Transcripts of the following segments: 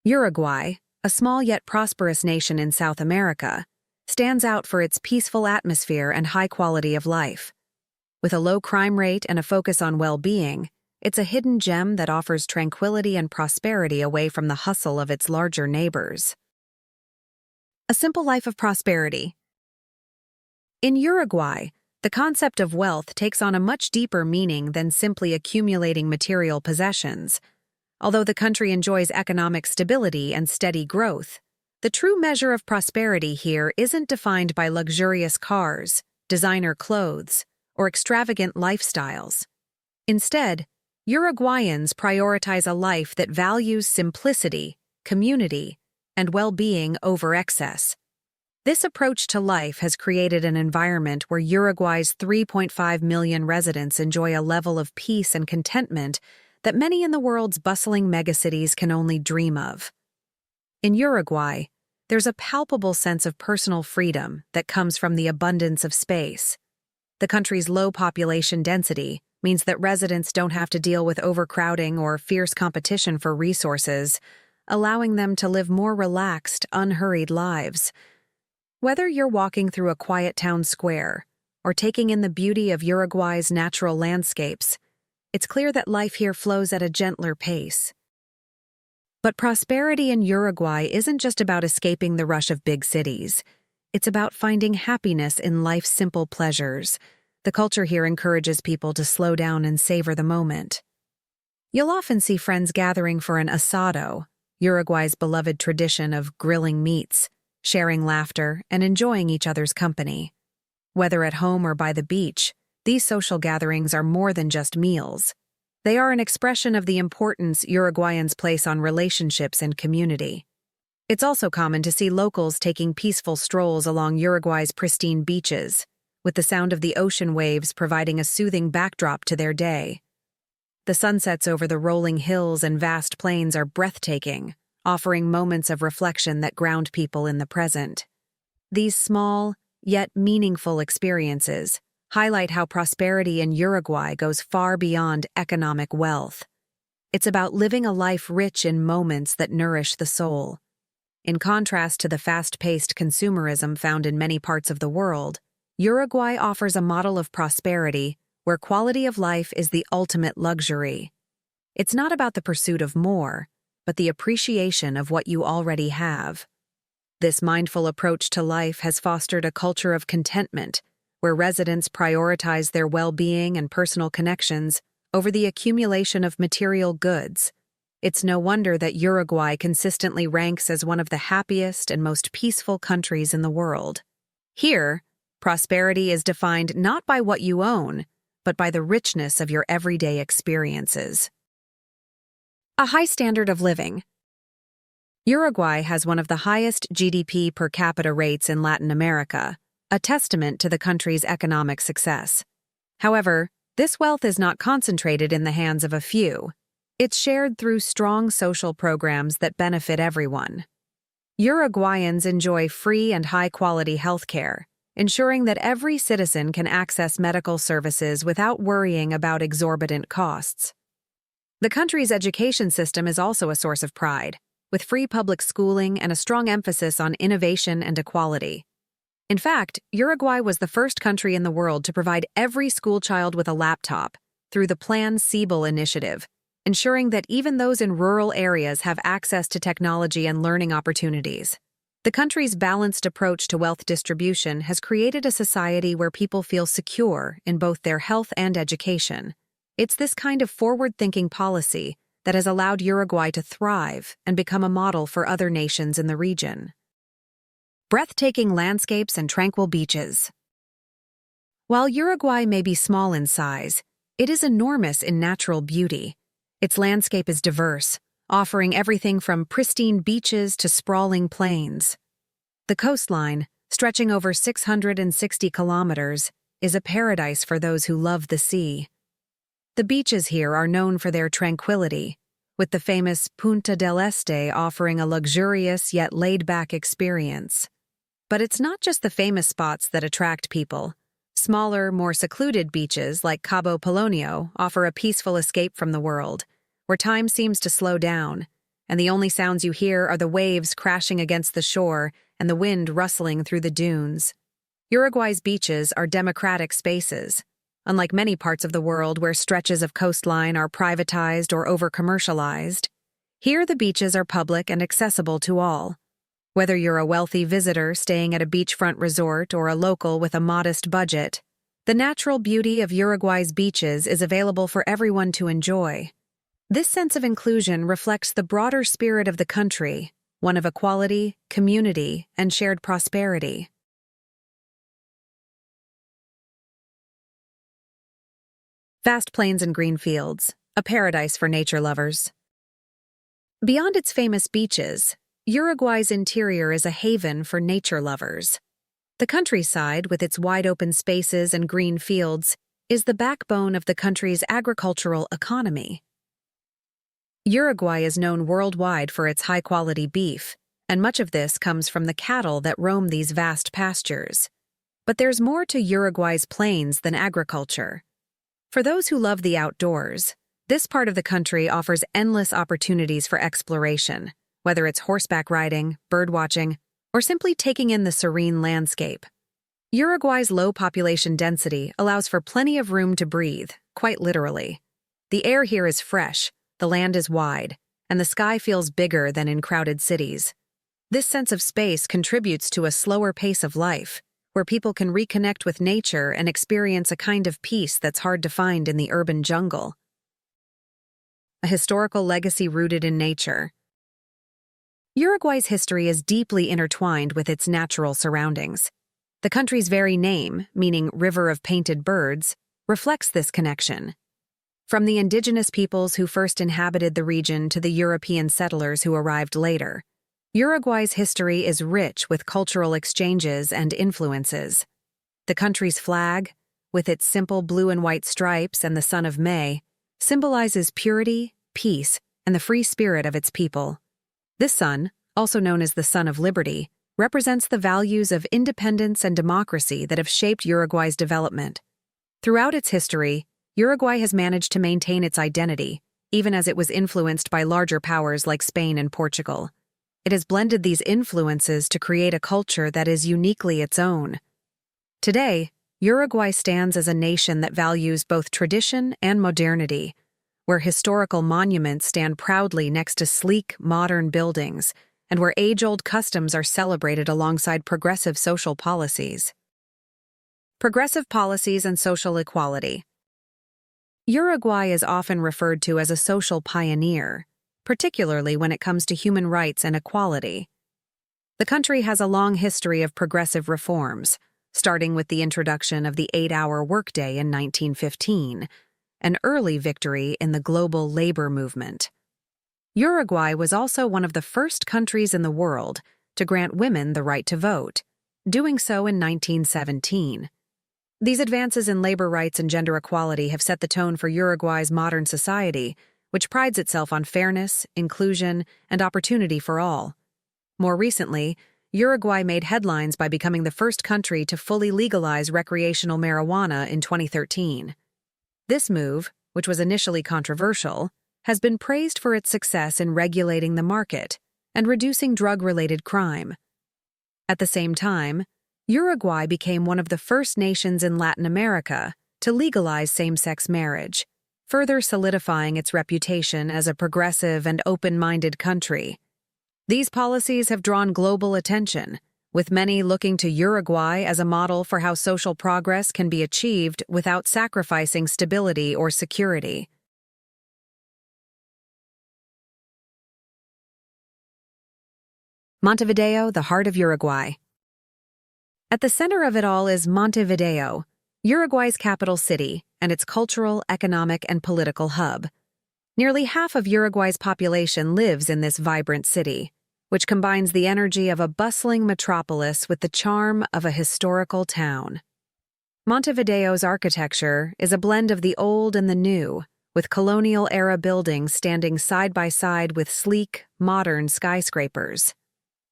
Uruguay, a small yet prosperous nation in South America, stands out for its peaceful atmosphere and high quality of life. With a low crime rate and a focus on well-being, it's a hidden gem that offers tranquility and prosperity away from the hustle of its larger neighbors. A simple life of prosperity. In Uruguay, the concept of wealth takes on a much deeper meaning than simply accumulating material possessions. Although the country enjoys economic stability and steady growth, the true measure of prosperity here isn't defined by luxurious cars, designer clothes, or extravagant lifestyles. Instead, Uruguayans prioritize a life that values simplicity, community, and well-being over excess. This approach to life has created an environment where Uruguay's 3.5 million residents enjoy a level of peace and contentment that many in the world's bustling megacities can only dream of. In Uruguay, there's a palpable sense of personal freedom that comes from the abundance of space. The country's low population density means that residents don't have to deal with overcrowding or fierce competition for resources, allowing them to live more relaxed, unhurried lives. Whether you're walking through a quiet town square or taking in the beauty of Uruguay's natural landscapes, it's clear that life here flows at a gentler pace. But prosperity in Uruguay isn't just about escaping the rush of big cities. It's about finding happiness in life's simple pleasures. The culture here encourages people to slow down and savor the moment. You'll often see friends gathering for an asado, Uruguay's beloved tradition of grilling meats, sharing laughter, and enjoying each other's company. Whether at home or by the beach, these social gatherings are more than just meals. They are an expression of the importance Uruguayans place on relationships and community. It's also common to see locals taking peaceful strolls along Uruguay's pristine beaches, with the sound of the ocean waves providing a soothing backdrop to their day. The sunsets over the rolling hills and vast plains are breathtaking, offering moments of reflection that ground people in the present. These small, yet meaningful experiences highlight how prosperity in Uruguay goes far beyond economic wealth. It's about living a life rich in moments that nourish the soul. In contrast to the fast-paced consumerism found in many parts of the world, Uruguay offers a model of prosperity where quality of life is the ultimate luxury. It's not about the pursuit of more, but the appreciation of what you already have. This mindful approach to life has fostered a culture of contentment, where residents prioritize their well-being and personal connections over the accumulation of material goods. It's no wonder that Uruguay consistently ranks as one of the happiest and most peaceful countries in the world. Here, prosperity is defined not by what you own, but by the richness of your everyday experiences. A high standard of living. Uruguay has one of the highest GDP per capita rates in Latin America, a testament to the country's economic success. However, this wealth is not concentrated in the hands of a few. It's shared through strong social programs that benefit everyone. Uruguayans enjoy free and high-quality healthcare, ensuring that every citizen can access medical services without worrying about exorbitant costs. The country's education system is also a source of pride, with free public schooling and a strong emphasis on innovation and equality. In fact, Uruguay was the first country in the world to provide every schoolchild with a laptop through the Plan Siebel initiative, ensuring that even those in rural areas have access to technology and learning opportunities. The country's balanced approach to wealth distribution has created a society where people feel secure in both their health and education. It's this kind of forward-thinking policy that has allowed Uruguay to thrive and become a model for other nations in the region. Breathtaking landscapes and tranquil beaches. While Uruguay may be small in size, it is enormous in natural beauty. Its landscape is diverse, offering everything from pristine beaches to sprawling plains. The coastline, stretching over 660 kilometers, is a paradise for those who love the sea. The beaches here are known for their tranquility, with the famous Punta del Este offering a luxurious yet laid-back experience. But it's not just the famous spots that attract people. Smaller, more secluded beaches like Cabo Polonio offer a peaceful escape from the world, where time seems to slow down, and the only sounds you hear are the waves crashing against the shore and the wind rustling through the dunes. Uruguay's beaches are democratic spaces. Unlike many parts of the world where stretches of coastline are privatized or over-commercialized, here the beaches are public and accessible to all. Whether you're a wealthy visitor staying at a beachfront resort or a local with a modest budget, the natural beauty of Uruguay's beaches is available for everyone to enjoy. This sense of inclusion reflects the broader spirit of the country, one of equality, community, and shared prosperity. Vast plains and green fields, a paradise for nature lovers. Beyond its famous beaches, Uruguay's interior is a haven for nature lovers. The countryside, with its wide-open spaces and green fields, is the backbone of the country's agricultural economy. Uruguay is known worldwide for its high-quality beef, and much of this comes from the cattle that roam these vast pastures. But there's more to Uruguay's plains than agriculture. For those who love the outdoors, this part of the country offers endless opportunities for exploration, whether it's horseback riding, birdwatching, or simply taking in the serene landscape. Uruguay's low population density allows for plenty of room to breathe, quite literally. The air here is fresh, the land is wide, and the sky feels bigger than in crowded cities. This sense of space contributes to a slower pace of life, where people can reconnect with nature and experience a kind of peace that's hard to find in the urban jungle. A historical legacy rooted in nature. Uruguay's history is deeply intertwined with its natural surroundings. The country's very name, meaning River of Painted Birds, reflects this connection. From the indigenous peoples who first inhabited the region to the European settlers who arrived later, Uruguay's history is rich with cultural exchanges and influences. The country's flag, with its simple blue and white stripes and the sun of May, symbolizes purity, peace, and the free spirit of its people. This sun, also known as the Sun of Liberty, represents the values of independence and democracy that have shaped Uruguay's development. Throughout its history, Uruguay has managed to maintain its identity, even as it was influenced by larger powers like Spain and Portugal. It has blended these influences to create a culture that is uniquely its own. Today, Uruguay stands as a nation that values both tradition and modernity, where historical monuments stand proudly next to sleek, modern buildings, and where age-old customs are celebrated alongside progressive social policies. Progressive policies and social equality. Uruguay is often referred to as a social pioneer, particularly when it comes to human rights and equality. The country has a long history of progressive reforms, starting with the introduction of the 8-hour workday in 1915, an early victory in the global labor movement. Uruguay was also one of the first countries in the world to grant women the right to vote, doing so in 1917. These advances in labor rights and gender equality have set the tone for Uruguay's modern society, which prides itself on fairness, inclusion, and opportunity for all. More recently, Uruguay made headlines by becoming the first country to fully legalize recreational marijuana in 2013. This move, which was initially controversial, has been praised for its success in regulating the market and reducing drug-related crime. At the same time, Uruguay became one of the first nations in Latin America to legalize same-sex marriage, further solidifying its reputation as a progressive and open-minded country. These policies have drawn global attention, with many looking to Uruguay as a model for how social progress can be achieved without sacrificing stability or security. Montevideo, the heart of Uruguay. At the center of it all is Montevideo, Uruguay's capital city and its cultural, economic, and political hub. Nearly half of Uruguay's population lives in this vibrant city, which combines the energy of a bustling metropolis with the charm of a historical town. Montevideo's architecture is a blend of the old and the new, with colonial-era buildings standing side by side with sleek, modern skyscrapers.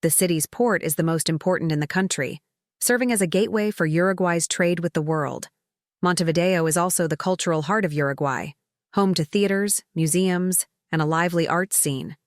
The city's port is the most important in the country, serving as a gateway for Uruguay's trade with the world. Montevideo is also the cultural heart of Uruguay, home to theaters, museums, and a lively arts scene.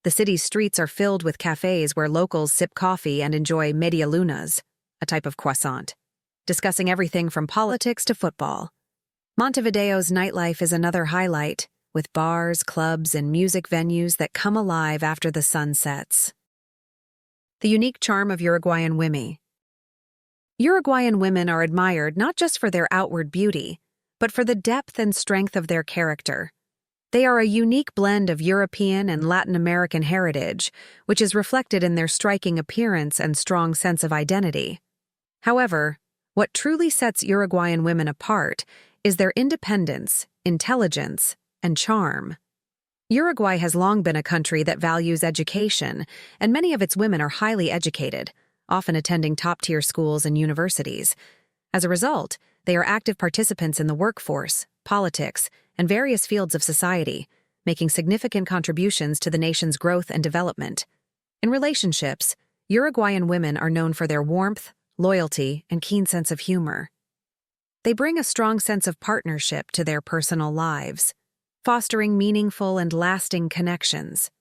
The city's streets are filled with cafes where locals sip coffee and enjoy medialunas, a type of croissant, discussing everything from politics to football. Montevideo's nightlife is another highlight, with bars, clubs, and music venues that come alive after the sun sets. The unique charm of Uruguayan women. Uruguayan women are admired not just for their outward beauty, but for the depth and strength of their character. They are a unique blend of European and Latin American heritage, which is reflected in their striking appearance and strong sense of identity. However, what truly sets Uruguayan women apart is their independence, intelligence, and charm. Uruguay has long been a country that values education, and many of its women are highly educated, often attending top-tier schools and universities. As a result, they are active participants in the workforce, politics, and various fields of society, making significant contributions to the nation's growth and development. In relationships, Uruguayan women are known for their warmth, loyalty, and keen sense of humor. They bring a strong sense of partnership to their personal lives, fostering meaningful and lasting connections.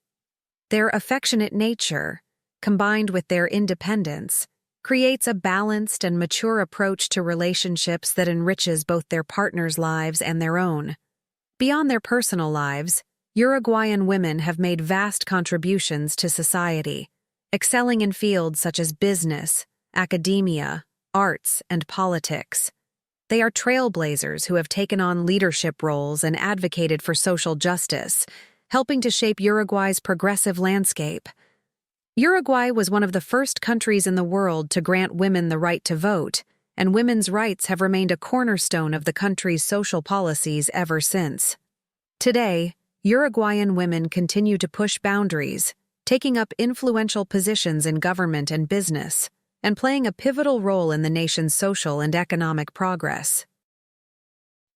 Their affectionate nature, combined with their independence, creates a balanced and mature approach to relationships that enriches both their partners' lives and their own. Beyond their personal lives, Uruguayan women have made vast contributions to society, excelling in fields such as business, academia, arts, and politics. They are trailblazers who have taken on leadership roles and advocated for social justice, helping to shape Uruguay's progressive landscape. Uruguay was one of the first countries in the world to grant women the right to vote, and women's rights have remained a cornerstone of the country's social policies ever since. Today, Uruguayan women continue to push boundaries, taking up influential positions in government and business, and playing a pivotal role in the nation's social and economic progress.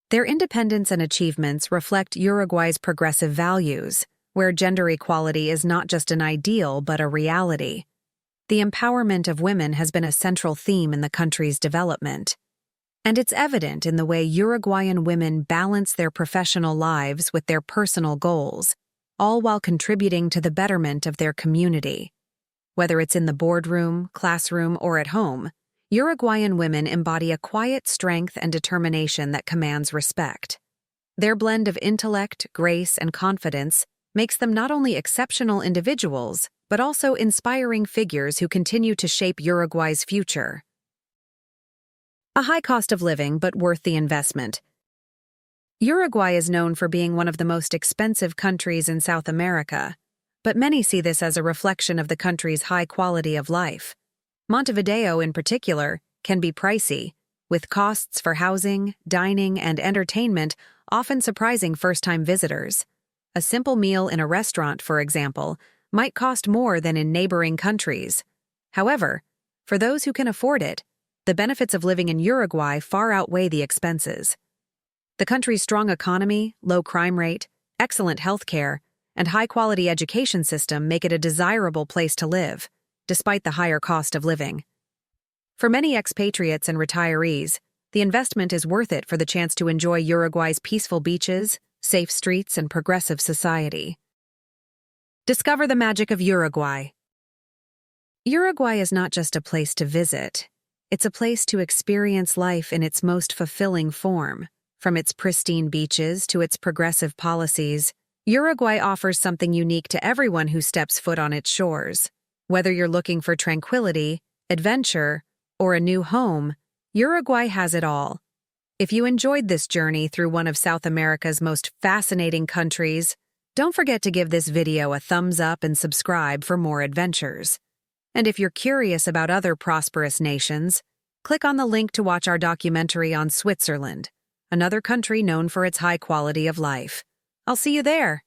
Their independence and achievements reflect Uruguay's progressive values, where gender equality is not just an ideal but a reality. The empowerment of women has been a central theme in the country's development, and it's evident in the way Uruguayan women balance their professional lives with their personal goals, all while contributing to the betterment of their community. Whether it's in the boardroom, classroom, or at home, Uruguayan women embody a quiet strength and determination that commands respect. Their blend of intellect, grace, and confidence makes them not only exceptional individuals, but also inspiring figures who continue to shape Uruguay's future. A high cost of living, but worth the investment. Uruguay is known for being one of the most expensive countries in South America, but many see this as a reflection of the country's high quality of life. Montevideo, in particular, can be pricey, with costs for housing, dining, and entertainment often surprising first-time visitors. A simple meal in a restaurant, for example, might cost more than in neighboring countries. However, for those who can afford it, the benefits of living in Uruguay far outweigh the expenses. The country's strong economy, low crime rate, excellent health care, and high-quality education system make it a desirable place to live, despite the higher cost of living. For many expatriates and retirees, the investment is worth it for the chance to enjoy Uruguay's peaceful beaches, safe streets, and progressive society. Discover the magic of Uruguay. Uruguay is not just a place to visit. It's a place to experience life in its most fulfilling form. From its pristine beaches to its progressive policies, Uruguay offers something unique to everyone who steps foot on its shores. Whether you're looking for tranquility, adventure, or a new home, Uruguay has it all. If you enjoyed this journey through one of South America's most fascinating countries, don't forget to give this video a thumbs up and subscribe for more adventures. And if you're curious about other prosperous nations, click on the link to watch our documentary on Switzerland, another country known for its high quality of life. I'll see you there.